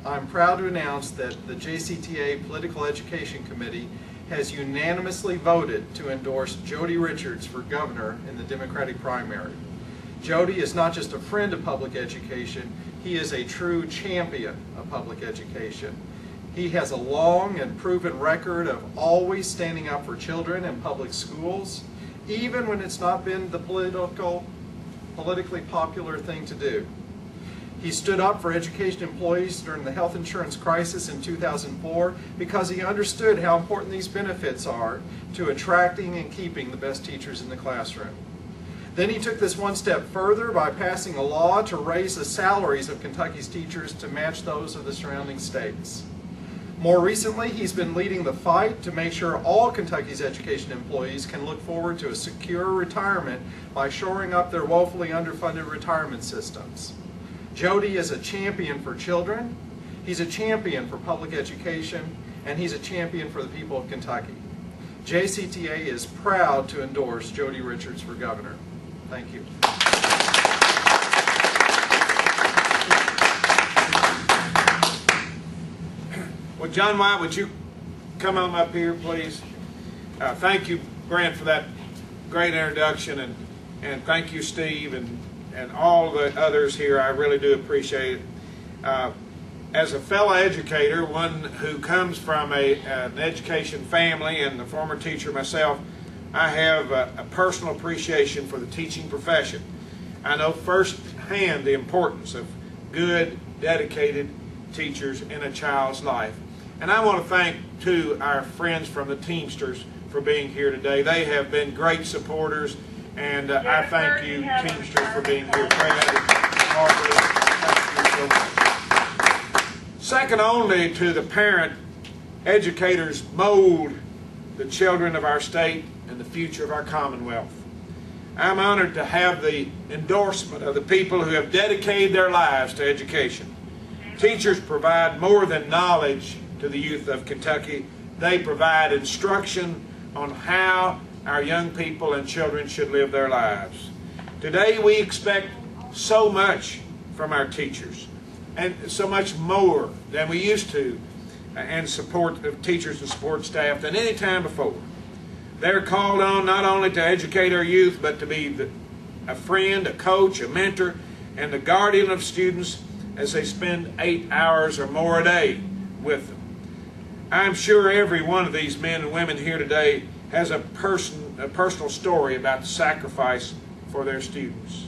I'm proud to announce that the JCTA Political Education Committee has unanimously voted to endorse Jody Richards for governor in the Democratic primary. Jody is not just a friend of public education, he is a true champion of public education. He has a long and proven record of always standing up for children in public schools, even when it's not been the politically popular thing to do. He stood up for education employees during the health insurance crisis in 2004 because he understood how important these benefits are to attracting and keeping the best teachers in the classroom. Then he took this one step further by passing a law to raise the salaries of Kentucky's teachers to match those of the surrounding states. More recently, he's been leading the fight to make sure all Kentucky's education employees can look forward to a secure retirement by shoring up their woefully underfunded retirement systems. Jody is a champion for children, he's a champion for public education, and he's a champion for the people of Kentucky. JCTA is proud to endorse Jody Richards for governor. Thank you. Well, John White, would you come on up here, please? Thank you, Brent, for that great introduction, and thank you, Steve, and all the others here. I really do appreciate it. As a fellow educator, one who comes from an education family and a former teacher myself, I have a personal appreciation for the teaching profession. I know firsthand the importance of good, dedicated teachers in a child's life. And I want to thank, too, our friends from the Teamsters for being here today. They have been great supporters, and I thank you, Teamsters, for being here. Second only to the parent, educators mold the children of our state and the future of our Commonwealth. I'm honored to have the endorsement of the people who have dedicated their lives to education. Teachers provide more than knowledge to the youth of Kentucky. They provide instruction on how our young people and children should live their lives. Today we expect so much from our teachers, and so much more than we used to, and support of teachers and support staff than any time before. They're called on not only to educate our youth, but to be a friend, a coach, a mentor, and the guardian of students as they spend 8 hours or more a day with them. I'm sure every one of these men and women here today has a personal story about the sacrifice for their students.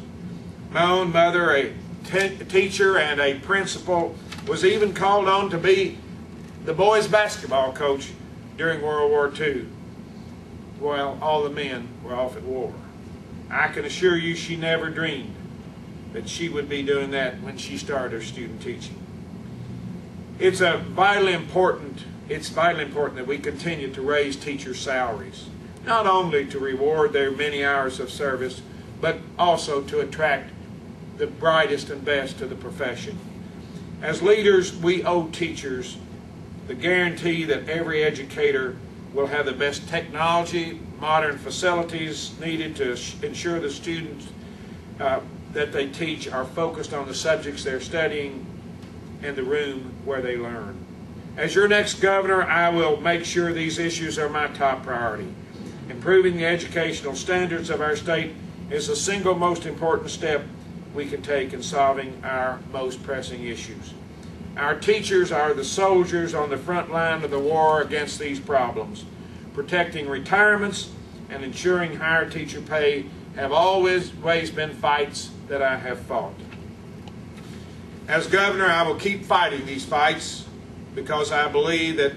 My own mother, a teacher and a principal, was even called on to be the boys' basketball coach during World War II. Well, all the men were off at war. I can assure you she never dreamed that she would be doing that when she started her student teaching. It's vitally important that we continue to raise teachers' salaries, not only to reward their many hours of service, but also to attract the brightest and best to the profession. As leaders, we owe teachers the guarantee that every educator will have the best technology, modern facilities needed to ensure the students that they teach are focused on the subjects they're studying and the room where they learn. As your next governor, I will make sure these issues are my top priority. Improving the educational standards of our state is the single most important step we can take in solving our most pressing issues. Our teachers are the soldiers on the front line of the war against these problems. Protecting retirements and ensuring higher teacher pay have always been fights that I have fought. As governor, I will keep fighting these fights because I believe that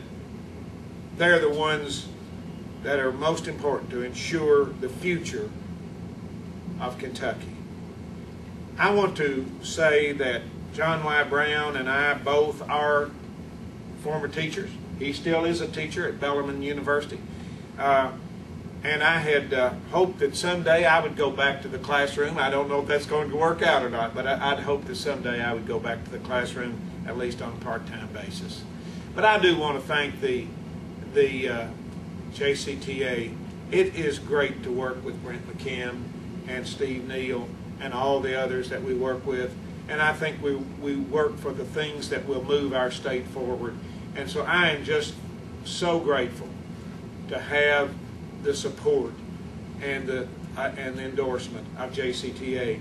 they're the ones that are most important to ensure the future of Kentucky. I want to say that John Y. Brown and I both are former teachers. He still is a teacher at Bellarmine University. And I had hoped that someday I would go back to the classroom. I don't know if that's going to work out or not, but I'd hope that someday I would go back to the classroom, at least on a part-time basis. But I do want to thank the JCTA. It is great to work with Brent McKim and Steve Neal and all the others that we work with. and I think we work for the things that will move our state forward. And so I am just so grateful to have the support and the endorsement of JCTA.